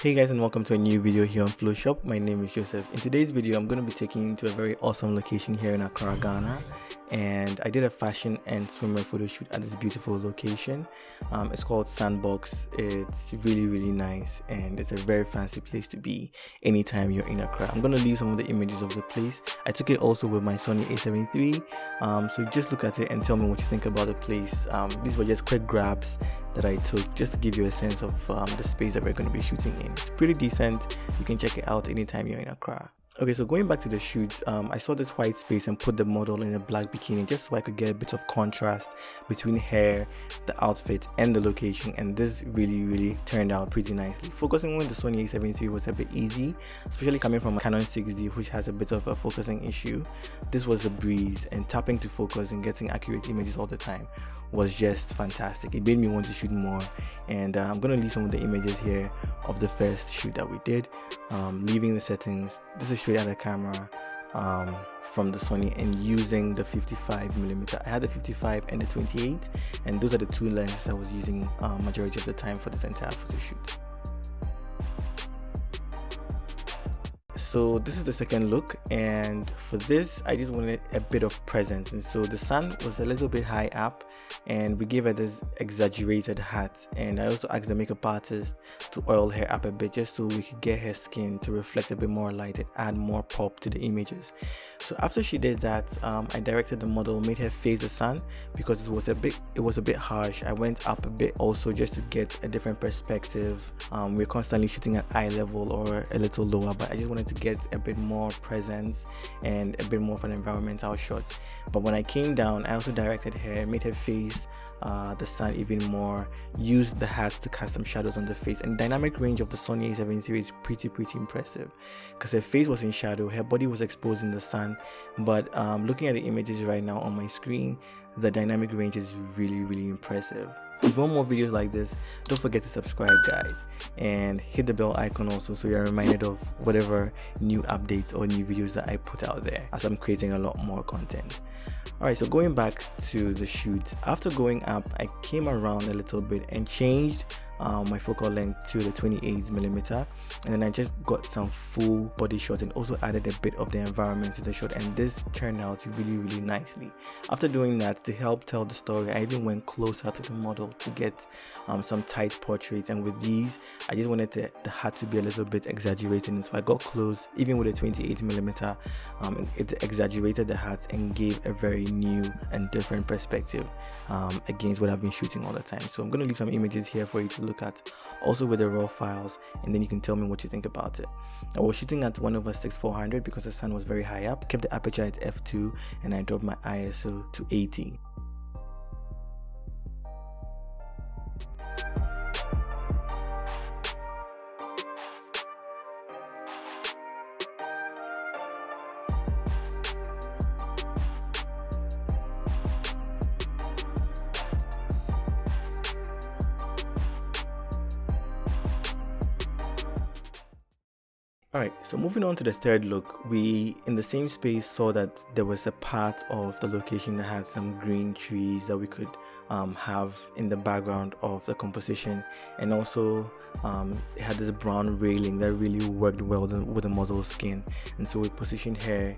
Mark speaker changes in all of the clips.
Speaker 1: Hey guys, and welcome to a new video here on Phloshop. My name is Joseph. In today's video, I'm going to be taking you to a very awesome location here in Accra, Ghana. And I did a fashion and swimwear photo shoot at this beautiful location. It's called Sandbox. It's really nice, and it's a very fancy place to be anytime you're in Accra. I'm going to leave some of the images of the place. I took it also with my Sony A7 III. So just look at it and tell me what you think about the place. These were just quick grabs that I took just to give you a sense of the space that we're going to be shooting in. It's pretty decent. You can check it out anytime you're in Accra. Okay, so going back to the shoot, I saw this white space and put the model in a black bikini just so I could get a bit of contrast between hair, the outfit, and the location, and this really turned out pretty nicely. Focusing on the Sony A7 III was a bit easy, especially coming from a Canon 6D, which has a bit of a focusing issue. This was a breeze, and tapping to focus and getting accurate images all the time was just fantastic. It made me want to shoot more, and I'm going to leave some of the images here of the first shoot that we did, leaving the settings. This is straight out of camera from the Sony and using the 55mm. I had the 55 and the 28, and those are the two lenses I was using majority of the time for this entire photo shoot. So this is the second look, and for this I just wanted a bit of presence, and so the sun was a little bit high up and we gave her this exaggerated hat, and I also asked the makeup artist to oil her up a bit just so we could get her skin to reflect a bit more light and add more pop to the images. So after she did that, I directed the model, made her face the sun because it was a bit harsh. I went up a bit also just to get a different perspective. We're constantly shooting at eye level or a little lower, but I just wanted to get a bit more presence and a bit more of an environmental shot. But when I came down, I also directed her, made her face the sun even more, used the hat to cast some shadows on the face, and dynamic range of the Sony A7 III is pretty impressive because her face was in shadow, her body was exposed in the sun, but looking at the images right now on my screen, the dynamic range is really impressive. If you want more videos like this, don't forget to subscribe guys, and hit the bell icon also so you're reminded of whatever new updates or new videos that I put out there as I'm creating a lot more content. Alright, so going back to the shoot, after going up I came around a little bit and changed my focal length to the 28mm, and then I just got some full body shots and also added a bit of the environment to the shot, and this turned out really nicely. After doing that, to help tell the story, I even went closer to the model to get some tight portraits, and with these I just wanted the hat to be a little bit exaggerated, and so I got close. Even with a 28mm, it exaggerated the hat and gave a very new and different perspective against what I've been shooting all the time. So I'm going to leave some images here for you to look at, also with the raw files, and then you can tell me what you think about it. I was shooting at 1/6/400 because the sun was very high up, kept the aperture at f2, and I dropped my ISO to 80. Alright, so moving on to the third look, we in the same space saw that there was a part of the location that had some green trees that we could have in the background of the composition, and also it had this brown railing that really worked well with the model's skin, and so we positioned her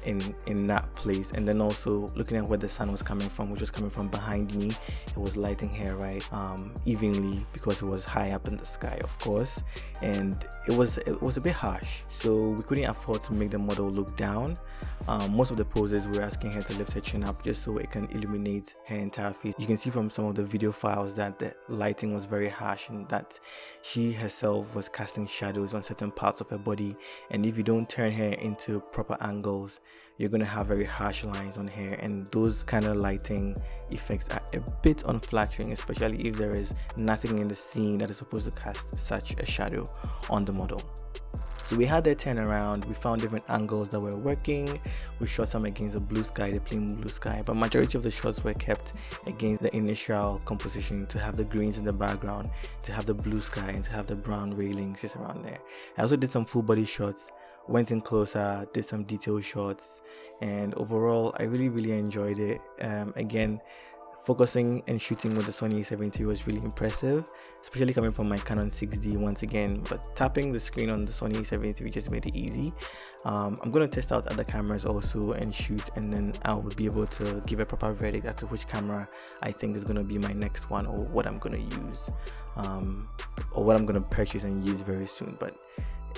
Speaker 1: in that place. And then also looking at where the sun was coming from, which was coming from behind me, it was lighting her right evenly because it was high up in the sky, of course, and it was a bit harsh, so we couldn't afford to make the model look down. Most of the poses we were asking her to lift her chin up just so it can illuminate her entire face. You can see from some of the video files that the lighting was very harsh and that she herself was casting shadows on certain parts of her body, and if you don't turn her into proper angles, you're going to have very harsh lines on her, and those kind of lighting effects are a bit unflattering, especially if there is nothing in the scene that is supposed to cast such a shadow on the model. So we had that turn around, we found different angles that were working, we shot some against the blue sky, the plain blue sky, but majority of the shots were kept against the initial composition to have the greens in the background, to have the blue sky, and to have the brown railings just around there. I also did some full body shots, went in closer, did some detail shots, and overall I really enjoyed it. Again, focusing and shooting with the Sony A7 III was really impressive, especially coming from my Canon 6D once again. But tapping the screen on the Sony A7 III just made it easy. I'm going to test out other cameras also and shoot, and then I will be able to give a proper verdict as to which camera I think is going to be my next one, or what I'm going to use, or what I'm going to purchase and use very soon. But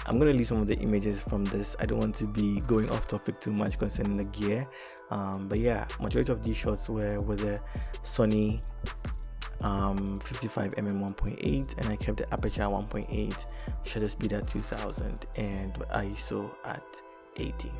Speaker 1: I'm going to leave some of the images from this. I don't want to be going off topic too much concerning the gear, but yeah, majority of these shots were with the Sony 55mm 1.8, and I kept the aperture at 1.8, shutter speed at 2000, and ISO at 80.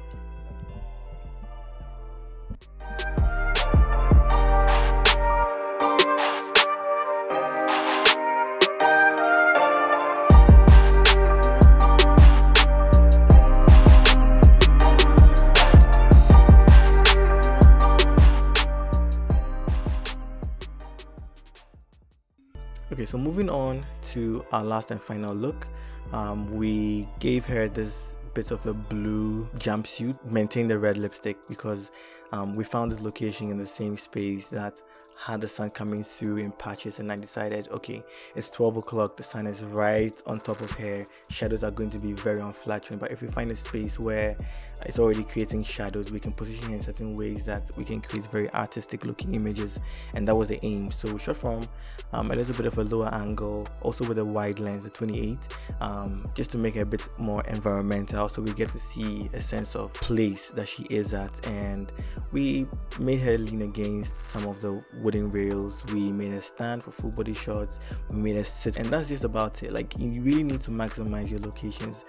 Speaker 1: Okay, so moving on to our last and final look, we gave her this bit of a blue jumpsuit, maintained the red lipstick, because we found this location in the same space that had the sun coming through in patches, and I decided, okay, it's 12 o'clock, the sun is right on top of her, shadows are going to be very unflattering, but if we find a space where it's already creating shadows, we can position her in certain ways that we can create very artistic looking images, and that was the aim. So we shot from a little bit of a lower angle, also with a wide lens, the 28, just to make it a bit more environmental, so we get to see a sense of place that she is at. And we made her lean against some of the wooden rails, we made a stand for full body shots, we made a sit, and that's just about it. Like, you really need to maximize your locations,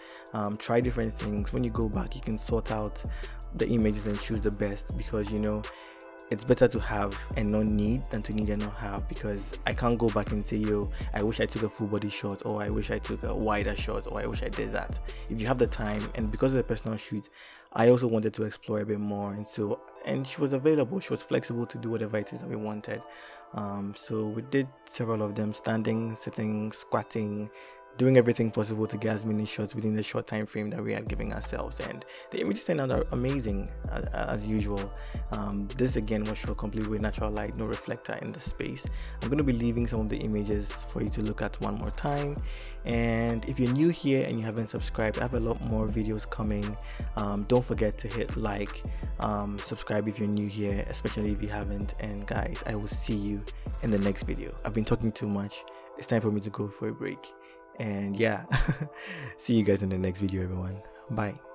Speaker 1: try different things. When you go back, you can sort out the images and choose the best, because you know it's better to have and not need than to need and not have, because I can't go back and say, yo, I wish I took a full body shot, or I wish I took a wider shot, or I wish I did that. If you have the time, and because of the personal shoot, I also wanted to explore a bit more, and she was available, she was flexible to do whatever it is that we wanted. So we did several of them, standing, sitting, squatting, doing everything possible to get as many shots within the short time frame that we had given ourselves, and the images turned out amazing as usual. This again was shot completely with natural light, no reflector in the space. I'm going to be leaving some of the images for you to look at one more time, and if you're new here and you haven't subscribed, I have a lot more videos coming. Don't forget to hit like, subscribe if you're new here, especially if you haven't, and guys, I will see you in the next video. I've been talking too much, it's time for me to go for a break. And yeah, see you guys in the next video, everyone. Bye.